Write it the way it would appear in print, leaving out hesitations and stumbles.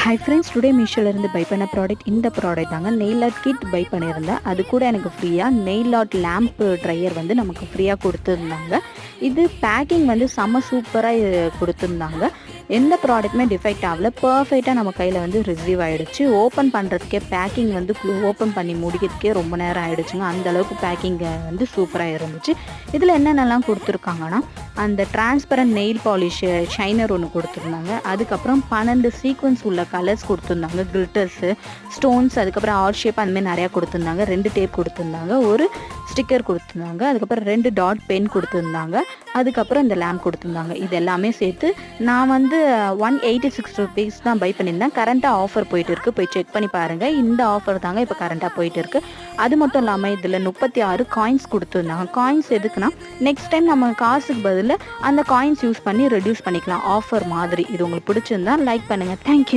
Hi friends, today மீஷோலேருந்து by பண்ண product இந்த product தாங்க. நெயில் ஆர்ட் கிட் பை பண்ணியிருந்தேன். அது கூட எனக்கு ஃப்ரீயாக நெயில் ஆர்ட் லேம்ப் ட்ரையர் வந்து நமக்கு ஃப்ரீயாக கொடுத்துருந்தாங்க. இது பேக்கிங் வந்து செம்ம சூப்பராக கொடுத்துருந்தாங்க. எந்த ப்ராடக்ட்டுமே டிஃபெக்ட் ஆகல, பர்ஃபெக்டாக நம்ம கையில் வந்து ரிசீவ் ஆகிடுச்சு. ஓப்பன் பண்ணுறதுக்கே பேக்கிங் வந்து ஓப்பன் பண்ணி முடிக்கிறதுக்கே ரொம்ப நேரம் ஆகிடுச்சுங்க. அந்தளவுக்கு பேக்கிங் வந்து சூப்பராக இருந்துச்சு. இதில் என்னென்னலாம் கொடுத்துருக்காங்கன்னா, அந்த டிரான்ஸ்பரண்ட் நெயில் பாலிஷ் ஷைனர் ஒன்று கொடுத்துருந்தாங்க. அதுக்கப்புறம் 12 சீக்வன்ஸ் உள்ள கலர்ஸ் கொடுத்துருந்தாங்க, கிளிட்டர்ஸு, ஸ்டோன்ஸ், அதுக்கப்புறம் ஆர் ஷேப் அந்தமாதிரி நிறையா கொடுத்துருந்தாங்க. 2 டேப் கொடுத்துருந்தாங்க, ஒரு ஸ்டிக்கர் கொடுத்துருந்தாங்க, அதுக்கப்புறம் 2 டாட் பென் கொடுத்துருந்தாங்க, அதுக்கப்புறம் இந்த லேம்ப் கொடுத்துருந்தாங்க. இது எல்லாமே சேர்த்து நான் வந்து 186 ருபீஸ் தான் பை பண்ணியிருந்தேன். கரண்ட்டாக ஆஃபர் போயிட்டு இருக்குது, போய் செக் பண்ணி பாருங்கள். இந்த ஆஃபர் தாங்க இப்போ கரண்ட்டாக போயிட்டு இருக்குது. அது மட்டும் இல்லாமல் இதில் 36 காயின்ஸ் கொடுத்துருந்தாங்க. காயின்ஸ் எதுக்குன்னா, நெக்ஸ்ட் டைம் நம்ம காசுக்கு பதில் அந்த காயின்ஸ் யூஸ் பண்ணி ரெடியூஸ் பண்ணிக்கலாம், ஆஃபர் மாதிரி. இது உங்களுக்கு பிடிச்சிருந்தா லைக் பண்ணுங்கள். தேங்க்யூ.